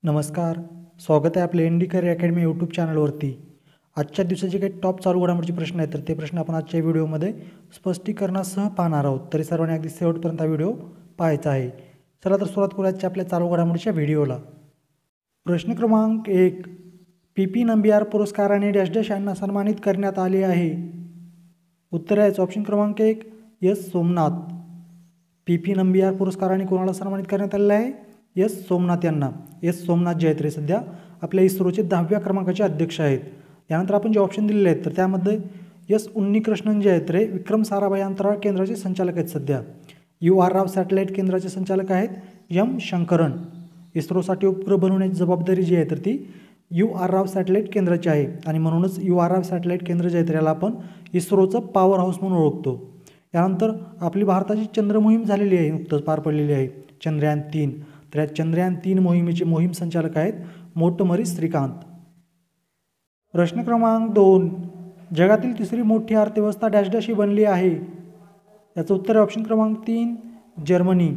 नमस्कार. स्वागत आहे आपले N D career academy YouTube चॅनलवरती. आजच्या दिवसाचे काही टॉप चालू घडामोडीचे प्रश्न आहेत, तर ते प्रश्न आपण आजच्या व्हिडिओमध्ये स्पष्टीकरणासह पाहणार आहोत. तरी सर्वांनी अगदी शेवटपर्यंत हा व्हिडिओ पाहायचा आहे. चला तर सुरुवात करूया आजच्या आपल्या चालू घडामोडीच्या व्हिडिओला. प्रश्न क्रमांक 1. PP नंबियार पुरस्काराने डॅश डॅश यांना सन्मानित करण्यात आले आहे. उत्तर आहे ऑप्शन क्रमांक 1 एस सोमनाथ. PP नंबियार पुरस्काराने कोणाला सन्मानित करण्यात आलेलं आहे? एस सोमनाथ यांना. एस सोमनाथ जे आहेत रे सध्या आपल्या इस्रोचे 10व्या क्रमांकाचे अध्यक्ष आहेत. यानंतर आपण जे ऑप्शन दिलेले आहेत तर त्यामध्ये एस उन्नीकृष्णन जे आहेत रे विक्रम साराभाई अंतराळ केंद्राचे संचालक आहेत सध्या. UR राव सॅटेलाईट केंद्राचे संचालक आहेत M शंकरन. इस्रोसाठी उपग्रह बनवण्याची जबाबदारी जी आहे तर ती UR राव सॅटेलाईट केंद्राची आहे आणि म्हणूनच UR राव सॅटेलाईट केंद्र जे आहे तर याला आपण इस्रोचं पॉवर हाऊस म्हणून ओळखतो. यानंतर आपली भारताची चंद्र मोहीम झालेली आहे, नुकतंच पार पडलेली आहे चंद्रयान 3. तर या चंद्रयान 3 मोहिमेचे मोहीम संचालक आहेत मोटमरी श्रीकांत. प्रश्न क्रमांक 2. जगातील तिसरी मोठी अर्थव्यवस्था डॅश डॅश ही बनली आहे. याचं उत्तर आहे ऑप्शन क्रमांक 3 जर्मनी.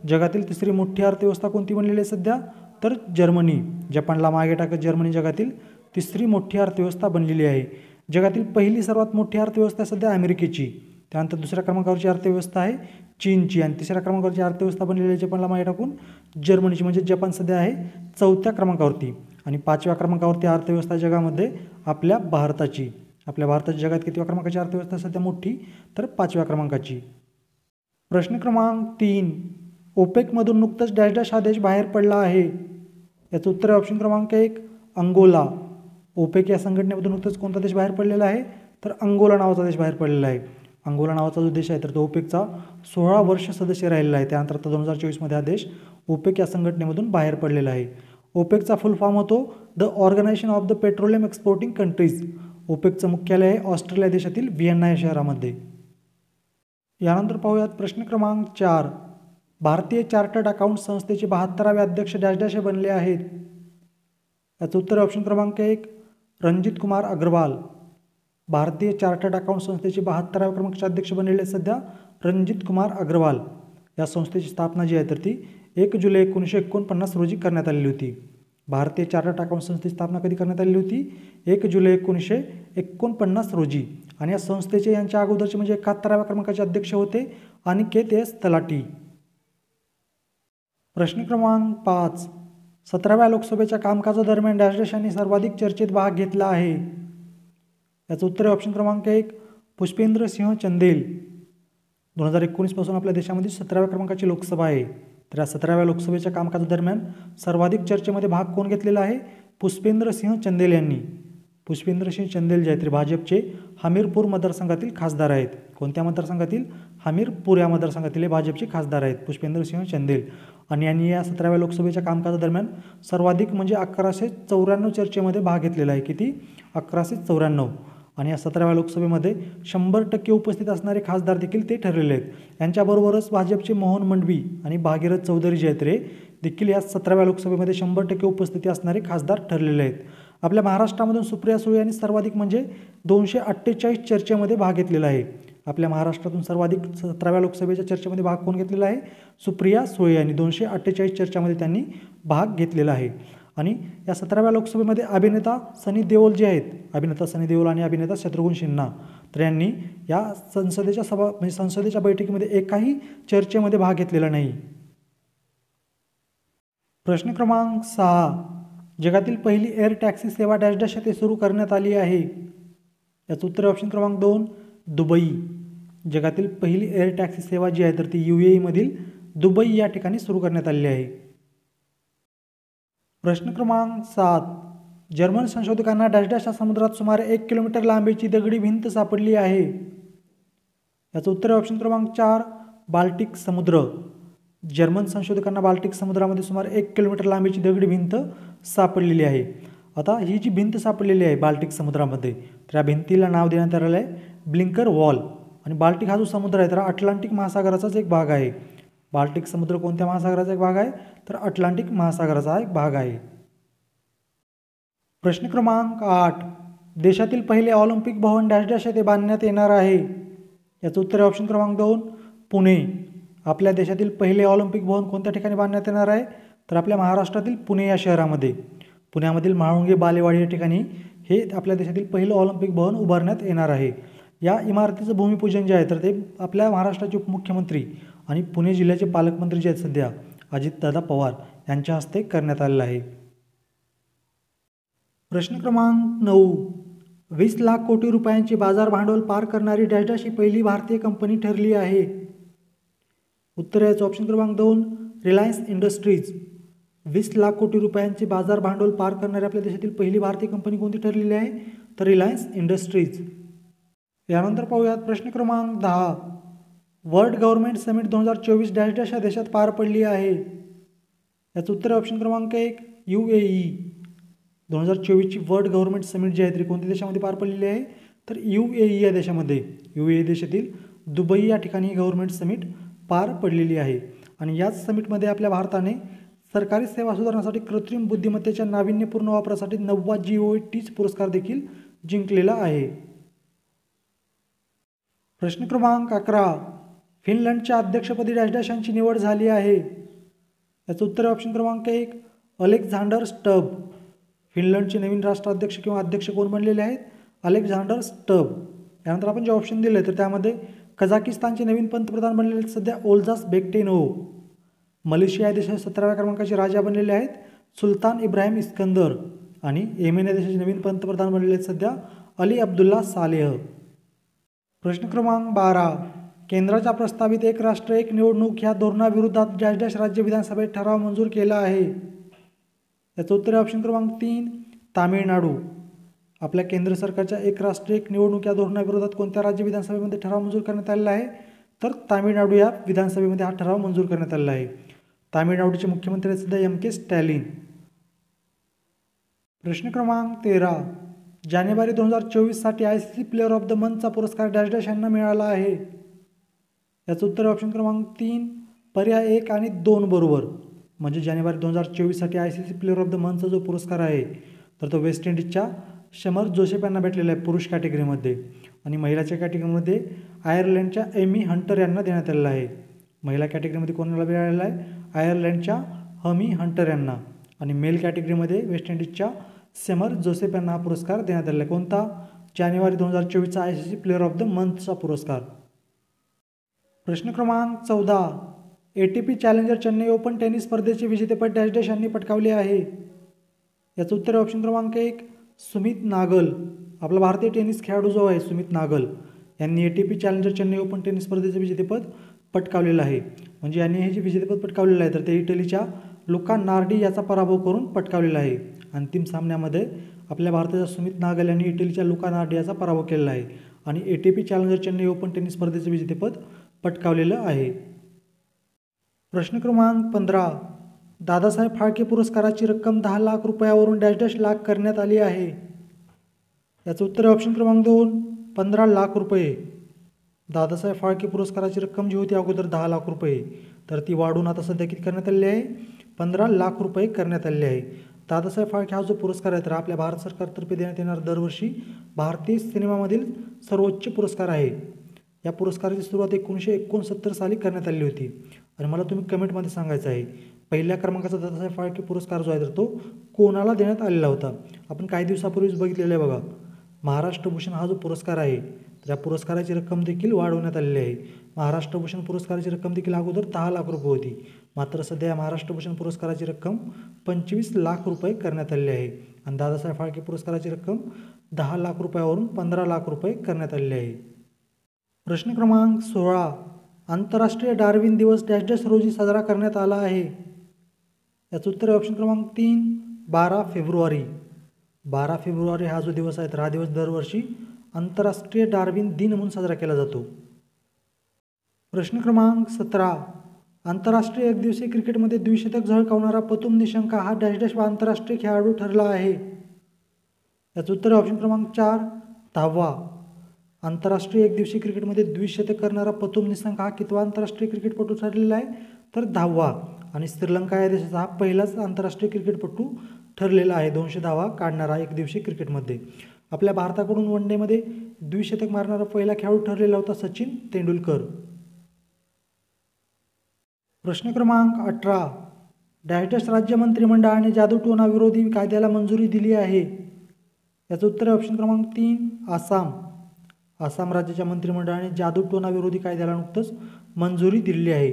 जगातील तिसरी मोठी अर्थव्यवस्था कोणती बनलेली आहे सध्या? तर जर्मनी. जपानला मागे टाकत जर्मनी जगातील तिसरी मोठी अर्थव्यवस्था बनलेली आहे. जगातील पहिली सर्वात मोठी अर्थव्यवस्था सध्या अमेरिकेची. त्यानंतर दुसऱ्या क्रमांकावरची अर्थव्यवस्था आहे चीनची आणि तिसऱ्या क्रमांकावरची अर्थव्यवस्था बनलेली आहे जपानला मागे टाकून जर्मनीची. म्हणजे जपान सध्या आहे 4थ्या क्रमांकावरती आणि 5व्या क्रमांकावरती अर्थव्यवस्था जगामध्ये आपल्या भारताची. आपल्या भारताची जगात कितव्या क्रमांकाची अर्थव्यवस्था सध्या मोठी? तर 5व्या क्रमांकाची. प्रश्न क्रमांक 3. ओपेकमधून नुकतंच डॅश डॅश हा देश बाहेर पडला आहे. याचं उत्तर आहे ऑप्शन क्रमांक 1 अंगोला. ओपेक या संघटनेमधून नुकतंच कोणता देश बाहेर पडलेला आहे? तर अंगोला नावाचा देश बाहेर पडलेला आहे. अंगोला नावाचा जो देश आहे तर तो ओपेकचा 16 वर्ष सदस्य राहिलेला आहे. त्यानंतर 2024मध्ये हा देश ओपेक या संघटनेमधून बाहेर पडलेला आहे. ओपेकचा फुल फॉर्म होतो the organization of the petroleum exporting countries. ओपेकचं मुख्यालय आहे ऑस्ट्रेलिया देशातील व्हिएन्ना या शहरामध्ये. यानंतर पाहूयात प्रश्न क्रमांक 4. भारतीय चार्टर्ड अकाउंट संस्थेचे 72वे अध्यक्ष डॅश डॅश हे बनले आहेत. याचं उत्तर ऑप्शन क्रमांक 1 रणजित कुमार अग्रवाल. भारतीय चार्टर्ड अकाउंट संस्थेचे 72व्या क्रमांकाचे अध्यक्ष बनलेले सध्या रणजित कुमार अग्रवाल. या संस्थेची स्थापना जी आहे तर ती 1 जुलै 1949 रोजी करण्यात आलेली होती. भारतीय चार्टर्ड अकाउंट संस्थेची स्थापना कधी करण्यात आलेली होती? 1 जुलै 1949 रोजी. आणि या संस्थेचे यांच्या अगोदरचे म्हणजे 71व्या क्रमांकाचे अध्यक्ष होते अनिकेत एस तलाटी. प्रश्न क्रमांक 5. 17व्या लोकसभेच्या कामकाजादरम्यान डॅश डॅश यांनी सर्वाधिक चर्चेत भाग घेतला आहे. याचं उत्तर आहे ऑप्शन क्रमांक 1 पुष्पेंद्र सिंह चंदेल. 2019 पासून आपल्या देशामध्ये 17व्या क्रमांकाची लोकसभा आहे. तर या 17व्या लोकसभेच्या कामकाजादरम्यान सर्वाधिक चर्चेमध्ये भाग कोण घेतलेला आहे? पुष्पेंद्र सिंह चंदेल यांनी. पुष्पेंद्र सिंह चंदेल जे आहेत ते भाजपचे हमीरपूर मतदारसंघातील खासदार आहेत. कोणत्या मतदारसंघातील? हमीरपूर या मतदारसंघातील हे भाजपचे खासदार आहेत पुष्पेंद्र सिंह चंदेल. आणि यांनी या 17व्या लोकसभेच्या कामकाजादरम्यान सर्वाधिक म्हणजे 1194 चर्चेमध्ये भाग घेतलेला आहे. किती? 1194. आणि या 17व्या लोकसभेमध्ये 100% उपस्थित असणारे खासदार देखील ते ठरलेले आहेत. यांच्याबरोबरच भाजपचे मोहन मंडवी आणि भागीरथ चौधरी जे आहेत रे देखील या 17व्या लोकसभेमध्ये 100% उपस्थिती असणारे खासदार ठरलेले आहेत. आपल्या महाराष्ट्रामधून सुप्रिया सुळे यांनी सर्वाधिक म्हणजे 248 चर्चेमध्ये भाग घेतलेला आहे. आपल्या महाराष्ट्रातून सर्वाधिक 17व्या लोकसभेच्या चर्चेमध्ये भाग कोण घेतलेला आहे? सुप्रिया सुळे यांनी 248 चर्चेमध्ये त्यांनी भाग घेतलेला आहे. आणि या 17व्या लोकसभेमध्ये अभिनेता सनी देओल जे आहेत, अभिनेता सनी देओल आणि अभिनेता शत्रुघ्न सिन्हा तर यांनी या संसदेच्या बैठकीमध्ये एकाही चर्चेमध्ये भाग घेतलेला नाही. प्रश्न क्रमांक 6. जगातील पहिली एअर टॅक्सी सेवा डॅश डॅश येथे सुरू करण्यात आली आहे. याचं उत्तर ऑप्शन क्रमांक 2 दुबई. जगातील पहिली एअर टॅक्सी सेवा जी आहे तर ती UAE मधील दुबई या ठिकाणी सुरू करण्यात आलेली आहे. प्रश्न क्रमांक 7. जर्मन संशोधकांना डॅश डॅश या समुद्रात सुमारे 1 किलोमीटर लांबीची दगडी भिंत सापडली आहे. याचं उत्तर आहे ऑप्शन क्रमांक 4 बाल्टिक समुद्र. जर्मन संशोधकांना बाल्टिक समुद्रामध्ये सुमारे 1 किलोमीटर लांबीची दगडी भिंत सापडलेली आहे. आता ही जी भिंत सापडलेली आहे बाल्टिक समुद्रामध्ये तर या भिंतीला नाव देण्यात आलेलं आहे ब्लिंकर वॉल. आणि बाल्टिक हा जो समुद्र आहे तर अटलांटिक महासागराचाच एक भाग आहे. बाल्टिक समुद्र कोणत्या महासागराचा एक भाग आहे? तर अटलांटिक महासागराचा एक भाग आहे. प्रश्न क्रमांक 8. देशातील पहिले ऑलिम्पिक भवन डॅश डॅश येथे बांधण्यात येणार आहे. याचं उत्तर आहे ऑप्शन क्रमांक 2 पुणे. आपल्या देशातील पहिले ऑलिम्पिक भवन कोणत्या ठिकाणी बांधण्यात येणार आहे? तर आपल्या महाराष्ट्रातील पुणे या शहरामध्ये, पुण्यामधील म्हाळुंगे बालेवाडी या ठिकाणी हे आपल्या देशातील पहिलं ऑलिम्पिक भवन उभारण्यात येणार आहे. या इमारतीचं भूमिपूजन जे आहे तर ते आपल्या महाराष्ट्राचे उपमुख्यमंत्री आणि पुणे जिल्ह्याचे पालकमंत्री जे आहेत सध्या अजितदादा पवार यांच्या हस्ते करण्यात आलेलं आहे. प्रश्न क्रमांक 9. 20 लाख कोटी रुपयांचे बाजार भांडवल पार करणारी डॅश डॅश ही पहिली भारतीय कंपनी ठरली आहे. उत्तर याचं ऑप्शन क्रमांक 2 रिलायन्स इंडस्ट्रीज. 20 लाख कोटी रुपयांचे बाजार भांडवल पार करणारी आपल्या देशातील पहिली भारतीय कंपनी कोणती ठरलेली आहे तर रिलायन्स इंडस्ट्रीज. यानंतर पाहूयात प्रश्न क्रमांक 10. World government summit 2024 dash dash या देशात पार पडली आहे. याचं उत्तर ऑप्शन क्रमांक 1 UAE. 2024ची वर्ल्ड गव्हर्नमेंट समिट जी आहे ती कोणत्या देशामध्ये पार पडलेली आहे तर UAE या देशामध्ये, UAE देशातील दुबई या ठिकाणी गव्हर्नमेंट समिट पार पडलेली आहे. आणि याच समिटमध्ये आपल्या भारताने सरकारी सेवा सुधारण्यासाठी कृत्रिम बुद्धिमत्तेच्या नाविन्यपूर्ण वापरासाठी 9वा GOTS पुरस्कार देखील जिंकलेला आहे. प्रश्न क्रमांक 11. फिनलंडच्या अध्यक्षपदी डॅश डॅश यांची निवड झाली आहे. याचं उत्तर ऑप्शन क्रमांक 1 अलेक्झांडर स्टब. फिनलंडचे नवीन राष्ट्राध्यक्ष किंवा अध्यक्ष कोण बनलेले आहेत अलेक्झांडर स्टब. यानंतर आपण जे ऑप्शन दिले तर त्यामध्ये कझाकिस्तानचे नवीन पंतप्रधान बनलेले आहेत सध्या ओल्झास बेक्टेनोव. मलेशिया या देशाच्या 17व्या क्रमांकाचे राजा बनलेले आहेत सुलतान इब्राहिम इस्कंदर. आणि येमेन या देशाचे नवीन पंतप्रधान बनलेले आहेत सध्या अली अब्दुल्ला सालेह. प्रश्न क्रमांक 12. केंद्राच्या प्रस्तावित एक राष्ट्र एक निवडणूक ह्या धोरणाविरोधात डॅश डॅश राज्य विधानसभेत ठराव मंजूर केला आहे. याचं उत्तर ऑप्शन क्रमांक 3 तामिळनाडू. आपल्या केंद्र सरकारच्या एक राष्ट्र एक निवडणूक या धोरणाविरोधात कोणत्या राज्य विधानसभेमध्ये ठराव मंजूर करण्यात आलेला आहे तर तामिळनाडू या विधानसभेमध्ये हा ठराव मंजूर करण्यात आलेला आहे. तामिळनाडूचे मुख्यमंत्री आहेत सध्या MK स्टॅलिन. प्रश्न क्रमांक 13. जानेवारी 2024साठी ICC प्लेअर ऑफ द मंथचा पुरस्कार डॅश डॅश यांना मिळाला आहे. याचं उत्तर ऑप्शन क्रमांक 3 पर्याय 1 आणि 2 बरोबर. म्हणजे जानेवारी 2024साठी ICC प्लेअर ऑफ द मंथचा जो पुरस्कार आहे तर तो वेस्ट इंडिजच्या शमर जोसेफ यांना भेटलेला आहे पुरुष कॅटेगरीमध्ये. आणि महिलाच्या कॅटेगरीमध्ये आयर्लंडच्या एमी हंटर यांना देण्यात आलेला आहे. महिला कॅटेगरीमध्ये कोणाला मिळालेला आहे आयर्लंडच्या हमी हंटर यांना. आणि मेल कॅटेगरीमध्ये वेस्ट इंडिजच्या शमर जोसेफ यांना हा पुरस्कार देण्यात आलेला आहे. कोणता जानेवारी 2024चा ICC प्लेअर ऑफ द मंथचा पुरस्कार. प्रश्न क्रमांक 14. ATP challenger Chennai open tennis स्पर्धेचे विजेतेपद डॅश डॅश यांनी पटकावले आहे. याचं उत्तर ऑप्शन क्रमांक 1 सुमित नागल. आपला भारतीय टेनिस खेळाडू जो आहे सुमित नागल यांनी ATP challenger Chennai open tennis स्पर्धेचे विजेतेपद पटकावलेलं आहे. म्हणजे यांनी हे जे विजेतेपद पटकावलेलं आहे तर ते इटलीच्या लुका नार्डी याचा पराभव करून पटकावलेला आहे. अंतिम सामन्यामध्ये आपल्या भारताच्या सुमित नागल यांनी इटलीच्या लुका नार्डी याचा पराभव केलेला आहे आणि ATP challenger Chennai open tennis स्पर्धेचे विजेतेपद पटकावलेलं आहे. प्रश्न क्रमांक 15. दादासाहेब फाळके पुरस्काराची रक्कम 10 लाख रुपयावरून डॅश डॅश लाख करण्यात आली आहे. याचं उत्तर ऑप्शन क्रमांक 2 15 लाख रुपये. दादासाहेब फाळके पुरस्काराची रक्कम जी होती अगोदर 10 लाख रुपये तर ती वाढून आता सध्या किती करण्यात आलेली आहे 15 लाख रुपये करण्यात आलेले आहे. दादासाहेब फाळके हा जो पुरस्कार आहे तर आपल्या भारत सरकारतर्फे देण्यात येणारा दरवर्षी भारतीय सिनेमामधील सर्वोच्च पुरस्कार आहे. या पुरस्काराची सुरुवात 1969 साली करण्यात आली होती. आणि मला तुम्ही कमेंटमध्ये सांगायचं आहे पहिल्या क्रमांकाचा दादासाहेब फाळके पुरस्कार जो आहे तर तो कोणाला देण्यात आलेला होता. आपण काही दिवसापूर्वीच बघितलेलं आहे बघा महाराष्ट्र भूषण हा जो पुरस्कार आहे तर या पुरस्काराची रक्कम देखील वाढवण्यात आलेली आहे. महाराष्ट्र भूषण पुरस्काराची रक्कम देखील अगोदर 10 लाख रुपये होती. मात्र सध्या महाराष्ट्र भूषण पुरस्काराची रक्कम 25 लाख रुपये करण्यात आलेली आहे. आणि दादासाहेब फाळके पुरस्काराची रक्कम 10 लाख रुपयावरून 15 लाख रुपये करण्यात आलेली आहे. प्रश्न क्रमांक 16. आंतरराष्ट्रीय डार्विन दिवस डॅश डॅश रोजी साजरा करण्यात आला आहे. याचं उत्तर ऑप्शन क्रमांक 3 12 फेब्रुवारी. 12 फेब्रुवारी हा जो दिवस आहे तर हा दिवस दरवर्षी आंतरराष्ट्रीय डार्विन दिन म्हणून साजरा केला जातो. प्रश्न क्रमांक 17. आंतरराष्ट्रीय एकदिवसीय क्रिकेटमध्ये द्विशतक झळकावणारा पतुम निशंका हा डॅश डॅश आंतरराष्ट्रीय खेळाडू ठरला आहे. याचं उत्तर ऑप्शन क्रमांक 4 10वा. आंतरराष्ट्रीय एकदिवसीय क्रिकेटमध्ये द्विशतक करणारा पतुम निशंका हा कितवा आंतरराष्ट्रीय क्रिकेटपटू ठरलेला आहे तर 10वा. आणि श्रीलंका या देशाचा हा पहिलाच आंतरराष्ट्रीय क्रिकेटपटू ठरलेला आहे 200 धावा काढणारा एकदिवसीय क्रिकेटमध्ये. आपल्या भारताकडून वन डेमध्ये द्विशतक मारणारा पहिला खेळाडू ठरलेला होता सचिन तेंडुलकर. प्रश्न क्रमांक 18. डॅश डॅश राज्य मंत्रिमंडळाने जादूटोणा विरोधी कायद्याला मंजुरी दिली आहे? याचं उत्तर आहे ऑप्शन क्रमांक 3 आसाम. आसाम राज्याच्या मंत्रिमंडळाने जादूटोणा विरोधी कायद्याला नुकतंच मंजुरी दिलेली आहे.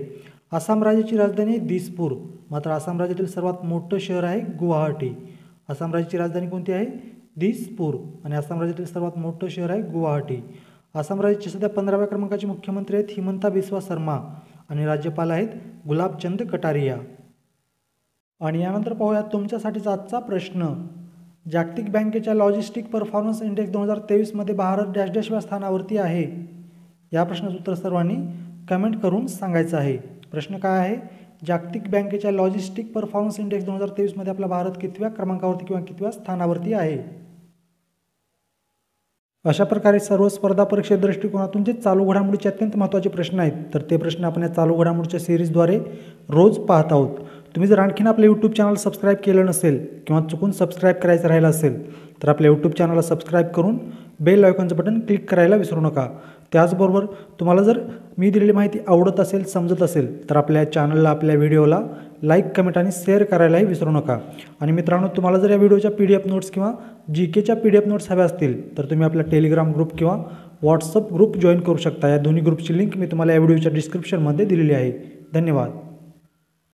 आसाम राज्याची राजधानी आहे दिसपूर. मात्र आसाम राज्यातील सर्वात मोठं शहर आहे गुवाहाटी. आसाम राज्याची राजधानी कोणती आहे? दिसपूर. आणि आसाम राज्यातील सर्वात मोठं शहर आहे गुवाहाटी. आसाम राज्याचे सध्या 15व्या क्रमांकाचे मुख्यमंत्री आहेत हिमंता बिस्वा शर्मा आणि राज्यपाल आहेत गुलाबचंद कटारिया. आणि यानंतर पाहूयात तुमच्यासाठीचा आजचा प्रश्न. जागतिक बँकेच्या लॉजिस्टिक परफॉर्मन्स इंडेक्स 2023मध्ये भारत डॅश डॅशव्या स्थानावरती आहे? या प्रश्नाचं उत्तर सर्वांनी कमेंट करून सांगायचं आहे. प्रश्न काय आहे? जागतिक बँकेच्या लॉजिस्टिक परफॉर्मन्स इंडेक्स 2023मध्ये आपला भारत कितव्या क्रमांकावरती किंवा कितव्या स्थानावरती आहे? अशा प्रकारे सर्व स्पर्धा परीक्षे दृष्टिकोनातून जे चालू घडामोडीचे अत्यंत महत्त्वाचे प्रश्न आहेत तर ते प्रश्न आपण या चालू घडामोडीच्या सिरीजद्वारे रोज पाहत आहोत. तुम्ही जर आणखीन आपलं यूट्यूब चॅनल सबस्क्राईब केलं नसेल किंवा चुकून सबस्क्राईब करायचं राहिलं असेल तर आपल्या यूट्यूब चॅनलला सबस्क्राईब करून बेल आयकॉनचं बटन क्लिक करायला विसरू नका. त्याचबरोबर तुम्हाला जर मी दिलेली माहिती आवडत असेल, समजत असेल तर आपल्या चॅनलला, आपल्या व्हिडिओला लाईक, कमेंट आणि शेअर करायलाही विसरू नका. आणि मित्रांनो, तुम्हाला जर या व्हिडिओच्या PDF नोट्स किंवा GKच्या PDF नोट्स हव्या असतील तर तुम्ही आपला टेलिग्राम ग्रुप किंवा व्हॉट्सअप ग्रुप जॉईन करू शकता. या दोन्ही ग्रुपची लिंक मी तुम्हाला या व्हिडिओच्या डिस्क्रिप्शनमध्ये दिलेली आहे. धन्यवाद.